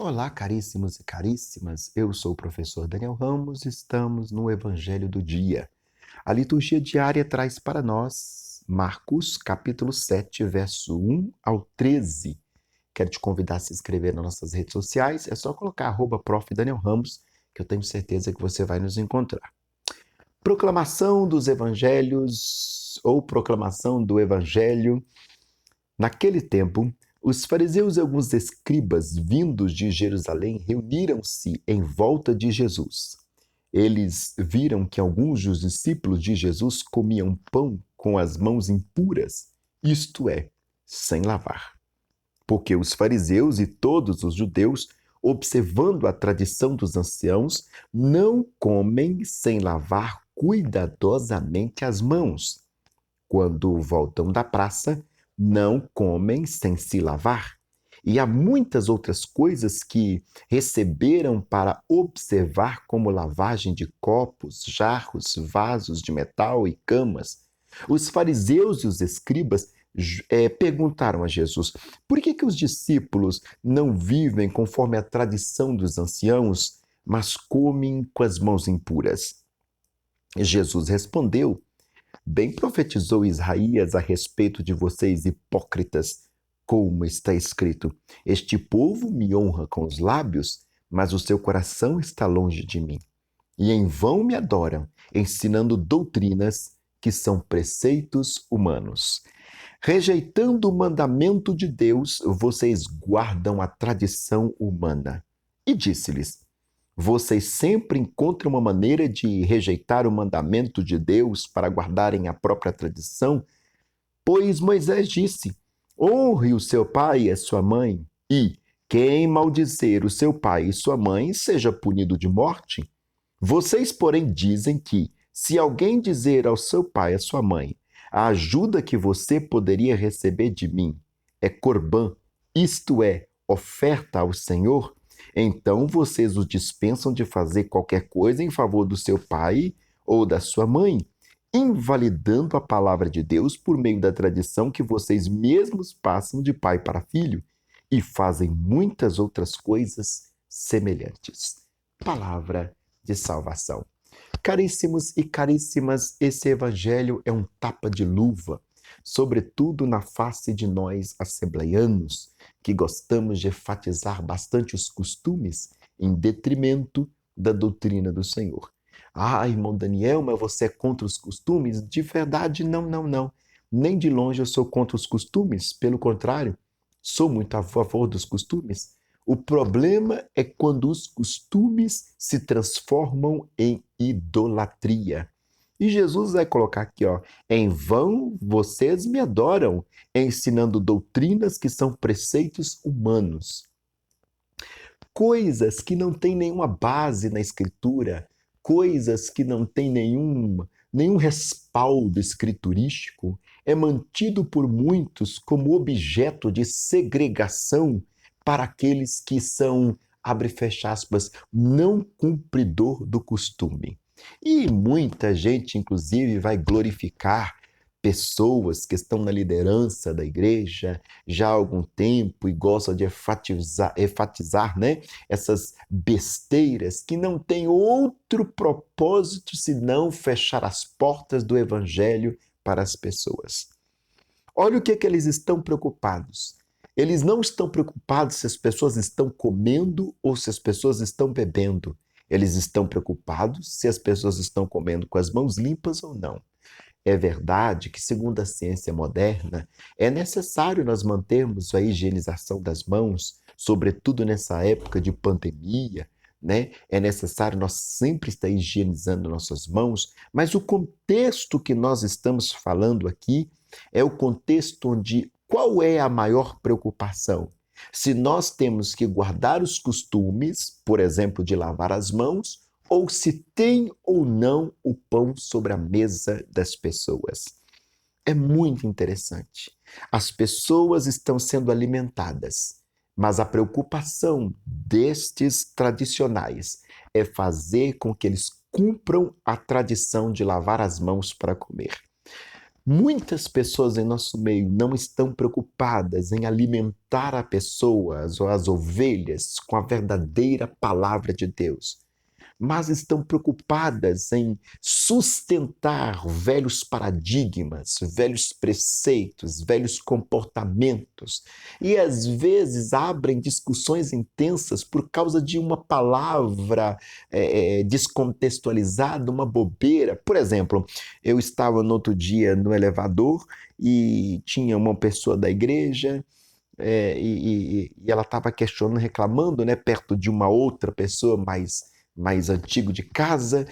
Olá, caríssimos e caríssimas. Eu sou o professor Daniel Ramos. Estamos no Evangelho do Dia. A liturgia diária traz para nós Marcos, capítulo 7, verso 1 ao 13. Quero te convidar a se inscrever nas nossas redes sociais. É só colocar @prof. Daniel Ramos, que eu tenho certeza que você vai nos encontrar. Proclamação dos Evangelhos ou proclamação do Evangelho. Naquele tempo, os fariseus e alguns escribas vindos de Jerusalém reuniram-se em volta de Jesus. Eles viram que alguns dos discípulos de Jesus comiam pão com as mãos impuras, isto é, sem lavar. Porque os fariseus e todos os judeus, observando a tradição dos anciãos, não comem sem lavar cuidadosamente as mãos. Quando voltam da praça, não comem sem se lavar. E há muitas outras coisas que receberam para observar, como lavagem de copos, jarros, vasos de metal e camas. Os fariseus e os escribas perguntaram a Jesus: por que os discípulos não vivem conforme a tradição dos anciãos, mas comem com as mãos impuras? Jesus respondeu: bem profetizou Isaías a respeito de vocês, hipócritas, como está escrito: este povo me honra com os lábios, mas o seu coração está longe de mim. E em vão me adoram, ensinando doutrinas que são preceitos humanos. Rejeitando o mandamento de Deus, vocês guardam a tradição humana. E disse-lhes: vocês sempre encontram uma maneira de rejeitar o mandamento de Deus para guardarem a própria tradição? Pois Moisés disse: honre o seu pai e a sua mãe, e quem maldizer o seu pai e sua mãe seja punido de morte. Vocês, porém, dizem que, se alguém dizer ao seu pai e à sua mãe: a ajuda que você poderia receber de mim é corbã, isto é, oferta ao Senhor, então vocês o dispensam de fazer qualquer coisa em favor do seu pai ou da sua mãe, invalidando a palavra de Deus por meio da tradição que vocês mesmos passam de pai para filho, e fazem muitas outras coisas semelhantes. Palavra de salvação. Caríssimos e caríssimas, esse evangelho é um tapa de luva, sobretudo na face de nós assembleianos, que gostamos de enfatizar bastante os costumes em detrimento da doutrina do Senhor. Ah, irmão Daniel, mas você é contra os costumes? De verdade, não, não, não. Nem de longe eu sou contra os costumes, pelo contrário, sou muito a favor dos costumes. O problema é quando os costumes se transformam em idolatria. E Jesus vai colocar aqui, ó, em vão vocês me adoram, ensinando doutrinas que são preceitos humanos. Coisas que não têm nenhuma base na Escritura, coisas que não têm nenhum respaldo escriturístico, é mantido por muitos como objeto de segregação para aqueles que são, abre e fecha aspas, não cumpridor do costume. E muita gente, inclusive, vai glorificar pessoas que estão na liderança da igreja já há algum tempo e gostam de enfatizar, né, essas besteiras que não têm outro propósito senão fechar as portas do evangelho para as pessoas. Olha o que eles estão preocupados. Eles não estão preocupados se as pessoas estão comendo ou se as pessoas estão bebendo. Eles estão preocupados se as pessoas estão comendo com as mãos limpas ou não. É verdade que, segundo a ciência moderna, é necessário nós mantermos a higienização das mãos, sobretudo nessa época de pandemia, né? É necessário nós sempre estar higienizando nossas mãos, mas o contexto que nós estamos falando aqui é o contexto onde qual é a maior preocupação? Se nós temos que guardar os costumes, por exemplo, de lavar as mãos, ou se tem ou não o pão sobre a mesa das pessoas. É muito interessante. As pessoas estão sendo alimentadas, mas a preocupação destes tradicionais é fazer com que eles cumpram a tradição de lavar as mãos para comer. Muitas pessoas em nosso meio não estão preocupadas em alimentar as pessoas ou as ovelhas com a verdadeira palavra de Deus, mas estão preocupadas em sustentar velhos paradigmas, velhos preceitos, velhos comportamentos. E às vezes abrem discussões intensas por causa de uma palavra descontextualizada, uma bobeira. Por exemplo, eu estava no outro dia no elevador e tinha uma pessoa da igreja e ela estava questionando, reclamando, né, perto de uma outra pessoa mais antigo de casa.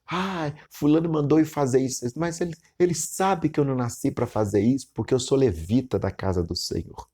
Ah, fulano mandou eu fazer isso, mas ele sabe que eu não nasci para fazer isso, porque eu sou levita da casa do Senhor.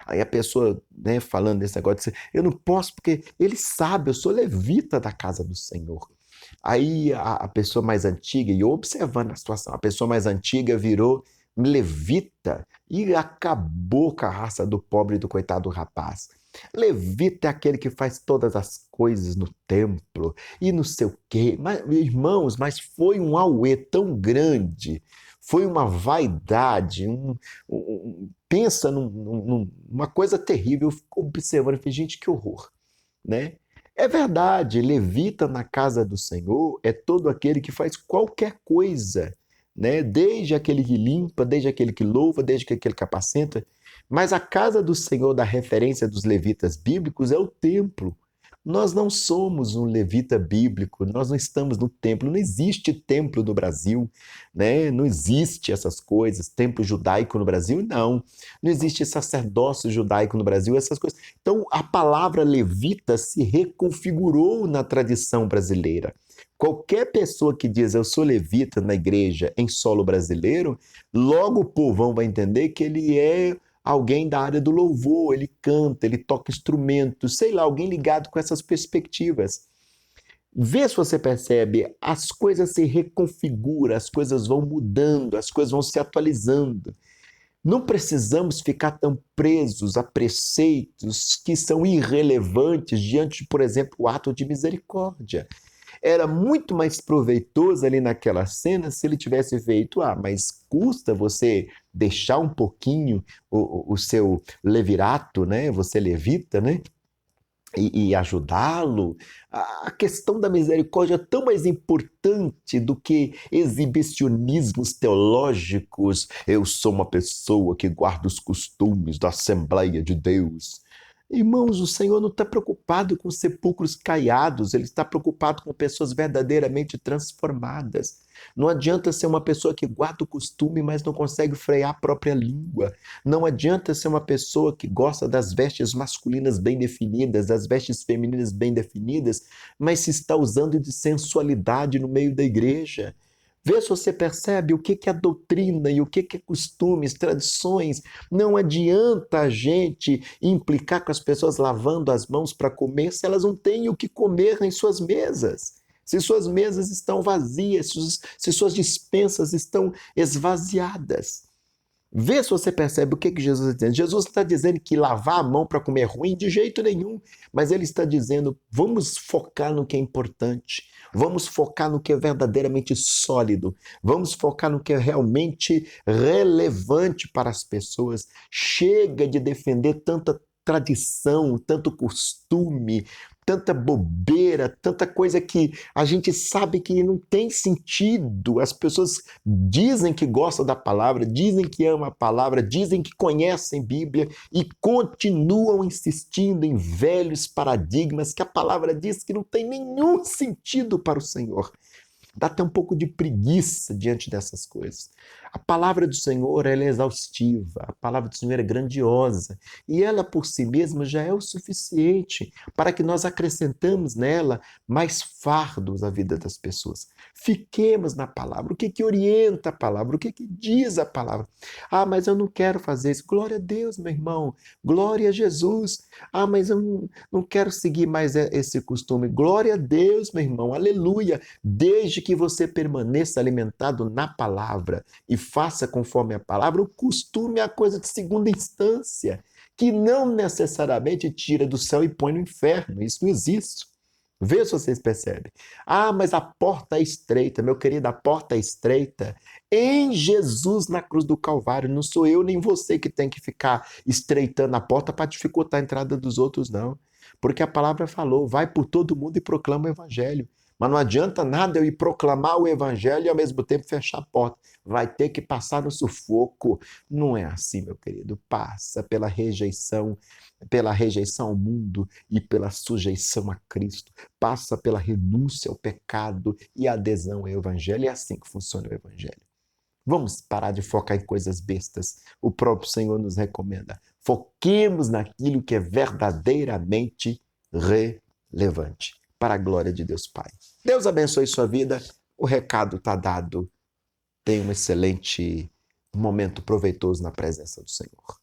Aí a pessoa, né, falando desse negócio, eu não posso, porque ele sabe, eu sou levita da casa do Senhor. Aí a pessoa mais antiga, e eu observando a situação, a pessoa mais antiga virou levita e acabou com a raça do pobre e do coitado do rapaz. Levita é aquele que faz todas as coisas no templo e não sei o quê. Mas, irmãos, mas foi um auê tão grande, foi uma vaidade, pensa numa coisa terrível. Eu fico observando e falei, gente, que horror, né? É verdade, levita na casa do Senhor é todo aquele que faz qualquer coisa, né? Desde aquele que limpa, desde aquele que louva, desde aquele que apacenta. Mas a casa do Senhor, da referência dos levitas bíblicos, é o templo. Nós não somos um levita bíblico, nós não estamos no templo, não existe templo no Brasil, né? Não existe essas coisas, templo judaico no Brasil, não. Não existe sacerdócio judaico no Brasil, essas coisas. Então, a palavra levita se reconfigurou na tradição brasileira. Qualquer pessoa que diz eu sou levita na igreja em solo brasileiro, logo o povão vai entender que ele é alguém da área do louvor, ele canta, ele toca instrumentos, sei lá, alguém ligado com essas perspectivas. Vê se você percebe, as coisas se reconfiguram, as coisas vão mudando, as coisas vão se atualizando. Não precisamos ficar tão presos a preceitos que são irrelevantes diante, por exemplo, o ato de misericórdia. Era muito mais proveitoso ali naquela cena se ele tivesse feito, mas custa você deixar um pouquinho o seu levirato, né? Você levita, né? E ajudá-lo. A questão da misericórdia é tão mais importante do que exibicionismos teológicos. Eu sou uma pessoa que guarda os costumes da Assembleia de Deus. Irmãos, o Senhor não está preocupado com sepulcros caiados, Ele está preocupado com pessoas verdadeiramente transformadas. Não adianta ser uma pessoa que guarda o costume, mas não consegue frear a própria língua. Não adianta ser uma pessoa que gosta das vestes masculinas bem definidas, das vestes femininas bem definidas, mas se está usando de sensualidade no meio da igreja. Vê se você percebe o que é doutrina e o que é costumes, tradições. Não adianta a gente implicar com as pessoas lavando as mãos para comer se elas não têm o que comer em suas mesas. Se suas mesas estão vazias, se suas dispensas estão esvaziadas. Vê se você percebe o que Jesus está dizendo. Jesus está dizendo que lavar a mão para comer é ruim de jeito nenhum, mas ele está dizendo, vamos focar no que é importante, vamos focar no que é verdadeiramente sólido, vamos focar no que é realmente relevante para as pessoas. Chega de defender tanta tradição, tanto costume, tanta bobeira, tanta coisa que a gente sabe que não tem sentido. As pessoas dizem que gostam da palavra, dizem que amam a palavra, dizem que conhecem Bíblia e continuam insistindo em velhos paradigmas que a palavra diz que não tem nenhum sentido para o Senhor. Dá até um pouco de preguiça diante dessas coisas. A palavra do Senhor, ela é exaustiva, a palavra do Senhor é grandiosa e ela por si mesma já é o suficiente para que nós acrescentamos nela mais fardos à vida das pessoas. Fiquemos na palavra. O que orienta a palavra? O que diz a palavra? Mas eu não quero fazer isso. Glória a Deus, meu irmão. Glória a Jesus. Mas eu não quero seguir mais esse costume. Glória a Deus, meu irmão. Aleluia. Desde que você permaneça alimentado na palavra e faça conforme a palavra, o costume é a coisa de segunda instância, que não necessariamente tira do céu e põe no inferno. Isso não existe. Vê se vocês percebem. Ah, mas a porta é estreita, meu querido, a porta é estreita. Em Jesus na cruz do Calvário, não sou eu nem você que tem que ficar estreitando a porta para dificultar a entrada dos outros, não. Porque a palavra falou, vai por todo mundo e proclama o evangelho. Mas não adianta nada eu ir proclamar o evangelho e ao mesmo tempo fechar a porta. Vai ter que passar no sufoco. Não é assim, meu querido. Passa pela rejeição ao mundo e pela sujeição a Cristo. Passa pela renúncia ao pecado e adesão ao evangelho. É assim que funciona o evangelho. Vamos parar de focar em coisas bestas. O próprio Senhor nos recomenda. Foquemos naquilo que é verdadeiramente relevante. Para a glória de Deus Pai. Deus abençoe sua vida. O recado está dado. Tenha um excelente momento proveitoso na presença do Senhor.